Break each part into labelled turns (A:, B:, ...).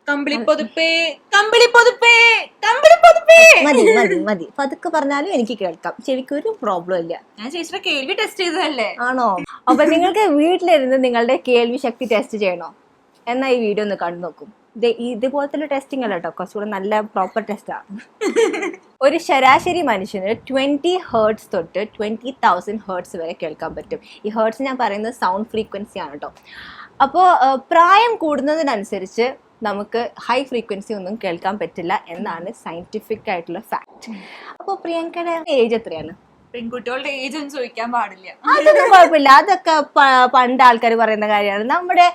A: കമ്പിളിപ്പൊതുപ്പേ കമ്പിളിപ്പൊതുപ്പേ കമ്പിളിപ്പൊതുപ്പേ.
B: മതി മതി മതി, പതുക്കെ പറഞ്ഞാലും എനിക്ക് കേൾക്കാം, ചെവിക്ക് ഒരു പ്രോബ്ലം ഇല്ല.
A: ഞാൻ ചേച്ചിയുടെ കേൾവി ടെസ്റ്റ് ചെയ്തതല്ലേ.
B: ആണോ? അപ്പൊ നിങ്ങൾക്ക് വീട്ടിലിരുന്ന് നിങ്ങളുടെ കേൾവി ശക്തി ടെസ്റ്റ് ചെയ്യണോ? എന്നാ ഈ വീഡിയോ ഒന്ന് കണ്ടു നോക്കും. ഇതുപോലത്തെ ടെസ്റ്റിംഗ് അല്ല കേട്ടോ, കുറച്ചുകൂടെ നല്ല പ്രോപ്പർ ടെസ്റ്റാണ്. ഒരു ശരാശരി മനുഷ്യന് 20 ഹേർട്സ് തൊട്ട് 20,000 ഹേർട്സ് വരെ കേൾക്കാൻ പറ്റും. ഈ ഹേർട്സ് ഞാൻ പറയുന്നത് സൗണ്ട് ഫ്രീക്വൻസി ആണ് കേട്ടോ. അപ്പോൾ പ്രായം കൂടുന്നതിനനുസരിച്ച് നമുക്ക് ഹൈ ഫ്രീക്വൻസി ഒന്നും കേൾക്കാൻ പറ്റില്ല എന്നാണ് സയന്റിഫിക് ആയിട്ടുള്ള ഫാക്ട്. അപ്പോൾ പ്രിയങ്കയുടെ ഏജ് എത്രയാണ്?
A: പെൺകുട്ടികളുടെ ഏജ് ഒന്നും ചോദിക്കാൻ പാടില്ല.
B: അതൊന്നും കുഴപ്പമില്ല, അതൊക്കെ പണ്ട് ആൾക്കാർ പറയുന്ന കാര്യമാണ്. നമ്മുടെ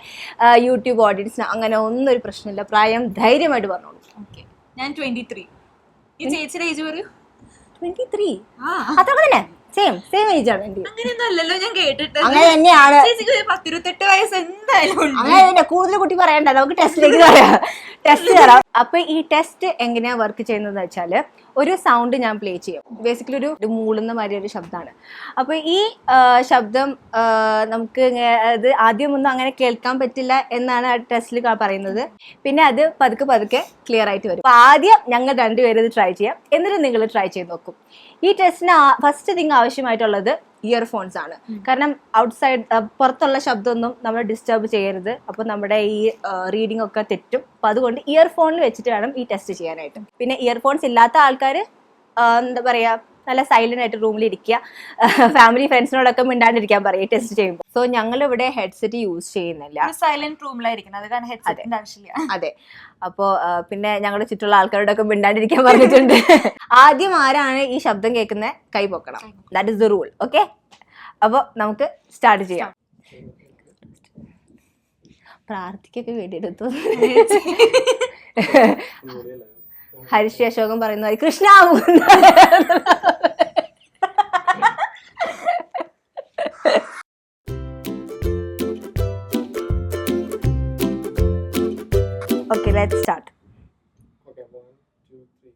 B: യൂട്യൂബ് ഓഡിയൻസിന് അങ്ങനെ ഒന്നും ഒരു പ്രശ്നമില്ല, പ്രായം ധൈര്യമായിട്ട് പറഞ്ഞോളൂ.
A: ഓക്കെ, ഞാൻ 23. ഈ ചേച്ചിയുടെ ഏജ് പറയൂ.
B: 23? അതൊക്കെ തന്നെ സെയിം ഏജ് ആണ്.
A: അങ്ങനെയൊന്നും അല്ലല്ലോ ഞാൻ കേട്ടിട്ട്.
B: അങ്ങനെ തന്നെയാണ്.
A: ചേച്ചിക്ക് 10-28 വയസ്സ് എന്തായാലും ഉണ്ട്.
B: അങ്ങനെ കൂടുതൽ കുട്ടി പറയണ്ട, നമുക്ക് ടെസ്റ്റിലേക്ക് പറയാം, ടെസ്റ്റ് തരാം. അപ്പൊ ഈ ടെസ്റ്റ് എങ്ങനെയാ വർക്ക് ചെയ്യുന്നത് വെച്ചാൽ, ഒരു സൗണ്ട് ഞാൻ പ്ലേ ചെയ്യും. ബേസിക്കലി ഒരു മൂളുന്ന മാതിരി ഒരു ശബ്ദമാണ്. അപ്പോൾ ഈ ശബ്ദം നമുക്ക് അത് ആദ്യമൊന്നും അങ്ങനെ കേൾക്കാൻ പറ്റില്ല എന്നാണ് ആ ടെസ്റ്റിൽ പറയുന്നത്. പിന്നെ അത് പതുക്കെ പതുക്കെ ക്ലിയർ ആയിട്ട് വരും. അപ്പോൾ ആദ്യം ഞങ്ങൾ രണ്ടുപേരും ഇത് ട്രൈ ചെയ്യാം, എന്നിട്ട് നിങ്ങൾ ട്രൈ ചെയ്ത് നോക്കും. ഈ ടെസ്റ്റിന് ഫസ്റ്റ് തിങ് ആവശ്യമായിട്ടുള്ളത് ഇയർഫോൺസ് ആണ്. കാരണം ഔട്ട്സൈഡ് പുറത്തുള്ള ശബ്ദമൊന്നും നമ്മൾ ഡിസ്റ്റർബ് ചെയ്യരുത്. അപ്പോൾ നമ്മുടെ ഈ റീഡിംഗ് ഒക്കെ തെറ്റും. അപ്പോൾ അതുകൊണ്ട് ഇയർഫോണിൽ വെച്ചിട്ട് വേണം ഈ ടെസ്റ്റ് ചെയ്യാനായിട്ട്. പിന്നെ ഇയർഫോൺസ് ഇല്ലാത്ത ആൾക്കാർ എന്താ പറയുക, നല്ല സൈലന്റ് ആയിട്ട് റൂമിൽ ഇരിക്കുക, ഫാമിലി ഫ്രണ്ട്സിനോടൊക്കെ മിണ്ടാണ്ടിരിക്കാൻ പറയും ടെസ്റ്റ് ചെയ്യുമ്പോൾ. സോ ഞങ്ങളിവിടെ ഹെഡ്സെറ്റ് യൂസ് ചെയ്യുന്നില്ല,
A: സൈലന്റ് റൂമിലായിരിക്കണം, അത് കാരണം ഹെഡ്സെറ്റിന്റെ ആവശ്യമില്ല.
B: അതെ. അപ്പോൾ പിന്നെ ഞങ്ങളുടെ ചുറ്റുള്ള ആൾക്കാരോടൊക്കെ മിണ്ടാണ്ടിരിക്കാൻ പറഞ്ഞിട്ടുണ്ട്. ആദ്യം ആരാണ് ഈ ശബ്ദം കേൾക്കുന്നത് കൈ പൊക്കണം, that is the rule. Okay, അപ്പോൾ നമുക്ക് സ്റ്റാർട്ട് ചെയ്യാം. പ്രാർത്ഥിക്കൊക്കെ വേണ്ടിയെടുത്തു. ഹരിശ്രീ അശോകൻ പറയുന്ന Krishna. Okay, let's start.
C: Okay, 1, 2, 3.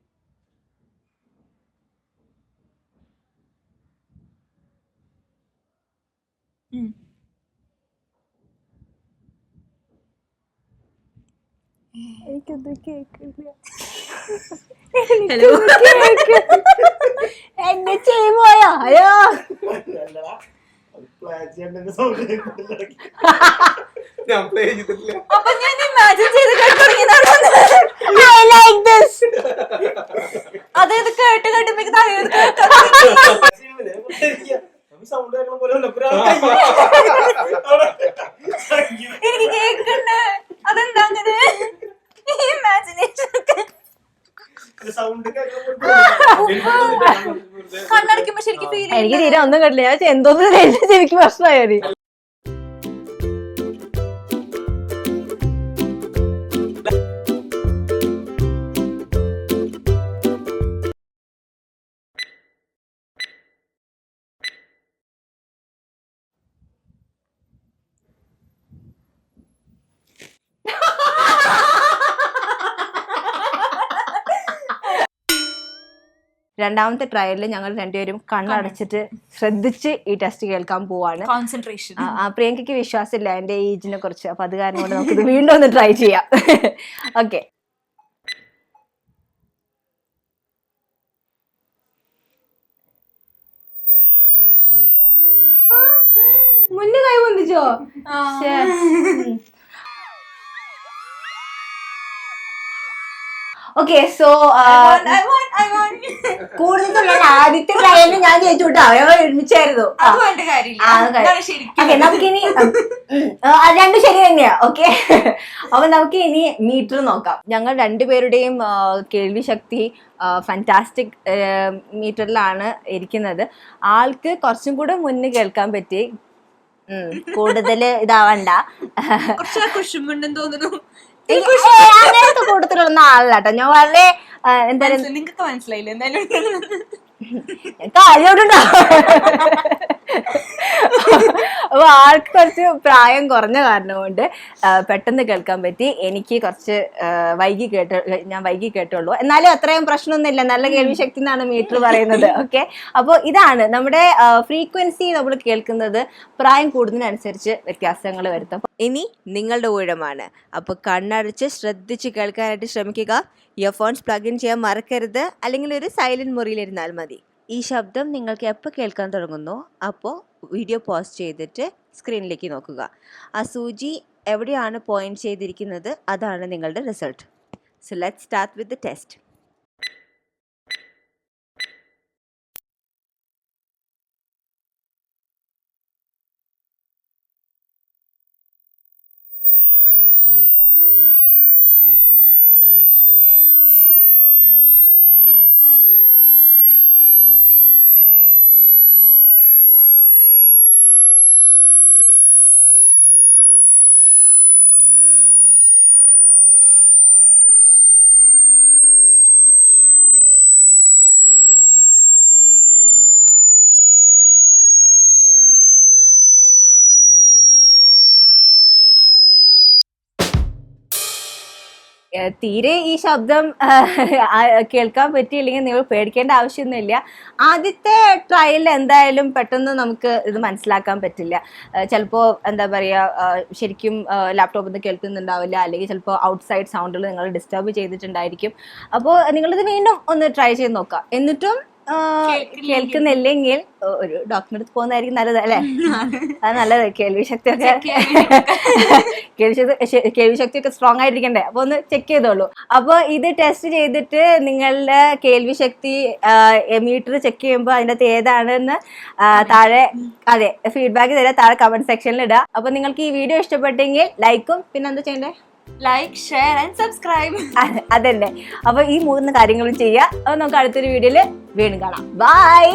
B: എനിക്കൊന്നും കേൾക്കില്ല.
A: ഹലോ,
B: എന്നെ ചെയ്യുമ്പോയോ? ഹലോ,
A: അപ്പൊ ഞാൻ ഇമാജിൻ ചെയ്ത് തുടങ്ങിയതാണ്. അതായത് കേട്ട് കേട്ടുമ്പോ എനിക്ക് കേക്കണ്ടേ, അതെന്താ അങ്ങനെ ഇമാജിനേഷൻ ഒക്കെ കണ്ണടയ്ക്കുമ്പോ ശരിക്കും ഫീൽ ചെയ്യും.
B: എനിക്ക് തീരെ ഒന്നും കേട്ടില്ല. ഞാൻ എന്തോന്നും എനിക്ക് പ്രശ്നമായി. രണ്ടാമത്തെ ട്രയലിൽ ഞങ്ങൾ രണ്ടുപേരും കണ്ണടച്ചിട്ട് ശ്രദ്ധിച്ച് ഈ ടെസ്റ്റ് കേൾക്കാൻ പോവാണ്.
A: കോൺസെൻട്രേഷൻ.
B: പ്രിയങ്കയ്ക്ക് വിശ്വാസമില്ല എന്റെ ഏജിനെ കുറിച്ച്, അപ്പൊ അത് കാരണം കൊണ്ട് നമുക്കിത് വീണ്ടും ഒന്ന് ട്രൈ ചെയ്യാം. ഓക്കെ, മുന്നേ കൈ പൊന്തിച്ചോ? ഓക്കെ, സോ കൂടുതൽ ആദ്യത്തെ ട്രയലിന് ഞാൻ ജയിച്ചു വിട്ടോ, ഒരുമിച്ചായിരുന്നു. നമുക്കിനി രണ്ടും ശരി തന്നെയാ. ഓക്കെ, അപ്പൊ നമുക്ക് ഇനി മീറ്റർ നോക്കാം. ഞങ്ങൾ രണ്ടുപേരുടെയും കേൾവി ശക്തി ഫാന്റാസ്റ്റിക് മീറ്ററിലാണ് ഇരിക്കുന്നത്. ആൾക്ക് കുറച്ചും കൂടെ മുന്നേ കേൾക്കാൻ പറ്റി, കൂടുതൽ ഇതാവണ്ട.
A: തോന്നുന്നു
B: അങ്ങനത്തെ കൂട്ടത്തിലൊന്നും ആളല്ല കേട്ടോ. ഞാൻ വളരെ എന്തായാലും
A: നിങ്ങൾക്ക് മനസ്സിലായില്ല എന്തായാലും.
B: കാര്യോട്ടുണ്ടോ? അപ്പോൾ ആൾക്ക് കുറച്ച് പ്രായം കുറഞ്ഞ കാരണം കൊണ്ട് പെട്ടെന്ന് കേൾക്കാൻ പറ്റി. എനിക്ക് കുറച്ച് ഞാൻ വൈകി കേട്ടുള്ളൂ. എന്നാലും അത്രയും പ്രശ്നമൊന്നുമില്ല, നല്ല കേൾവി ശക്തി എന്നാണ് മീറ്റർ പറയുന്നത്. ഓക്കെ, അപ്പോൾ ഇതാണ് നമ്മുടെ ഫ്രീക്വൻസി. നമ്മൾ കേൾക്കുന്നത് പ്രായം കൂടുന്നതിനനുസരിച്ച് വ്യത്യാസങ്ങൾ വരുത്തും. ഇനി നിങ്ങളുടെ ഊഴമാണ്. അപ്പോൾ കണ്ണടച്ച് ശ്രദ്ധിച്ച് കേൾക്കാനായിട്ട് ശ്രമിക്കുക. ഇയർഫോൺസ് പ്ലഗ് ഇൻ ചെയ്യാൻ മറക്കരുത്, അല്ലെങ്കിൽ ഒരു സൈലന്റ് മുറിയിലിരുന്നാൽ മതി. ഈ ശബ്ദം നിങ്ങൾക്ക് എപ്പോൾ കേൾക്കാൻ തുടങ്ങുന്നോ അപ്പോൾ വീഡിയോ പോസ് ചെയ്തിട്ട് സ്ക്രീനിലേക്ക് നോക്കുക. ആ സൂചി എവിടെയാണ് പോയിന്റ് ചെയ്തിരിക്കുന്നത് അതാണ് നിങ്ങളുടെ result. So let's start with the test. തീരെ ഈ ശബ്ദം കേൾക്കാൻ പറ്റിയില്ലെങ്കിൽ നിങ്ങൾ പേടിക്കേണ്ട ആവശ്യമൊന്നുമില്ല. ആദ്യത്തെ ട്രയലിൽ എന്തായാലും പെട്ടെന്ന് നമുക്ക് ഇത് മനസ്സിലാക്കാൻ പറ്റില്ല. ചിലപ്പോൾ എന്താ പറയുക, ശരിക്കും ലാപ്ടോപ്പിൽ നിന്ന് കേൾക്കുന്നുണ്ടാവില്ല, അല്ലെങ്കിൽ ചിലപ്പോൾ ഔട്ട്സൈഡ് സൗണ്ടുകൾ നിങ്ങൾ ഡിസ്റ്റർബ് ചെയ്തിട്ടുണ്ടായിരിക്കും. അപ്പോൾ നിങ്ങളിത് വീണ്ടും ഒന്ന് ട്രൈ ചെയ്ത് നോക്കാം. എന്നിട്ടും കേൾക്കുന്നില്ലെങ്കിൽ ഒരു ഡോക്ടറിന്റെ അടുത്ത് പോകുന്നതായിരിക്കും നല്ലത്, അല്ലേ? അത് നല്ലത്. കേൾവി ശക്തിയൊക്കെ സ്ട്രോങ് ആയിട്ടിരിക്കണ്ടേ, അപ്പൊ ഒന്ന് ചെക്ക് ചെയ്തോളൂ. അപ്പൊ ഇത് ടെസ്റ്റ് ചെയ്തിട്ട് നിങ്ങളുടെ കേൾവി ശക്തി മീറ്റർ ചെക്ക് ചെയ്യുമ്പോൾ അതിൻ്റെ അകത്ത് ഏതാണെന്ന് താഴെ ഫീഡ്ബാക്ക് തരാം, താഴെ കമന്റ് സെക്ഷനിൽ ഇടുക. അപ്പൊ നിങ്ങൾക്ക് ഈ വീഡിയോ ഇഷ്ടപ്പെട്ടെങ്കിൽ ലൈക്കും പിന്നെ എന്താ ചെയ്യണ്ടേ,
A: ലൈക്ക്, ഷെയർ ആൻഡ് സബ്സ്ക്രൈബ്.
B: അതന്നെ. അപ്പൊ ഈ 3 കാര്യങ്ങളും ചെയ്യുക. അപ്പൊ നമുക്ക് അടുത്തൊരു വീഡിയോയിൽ വീണ്ടും കാണാം. ബൈ.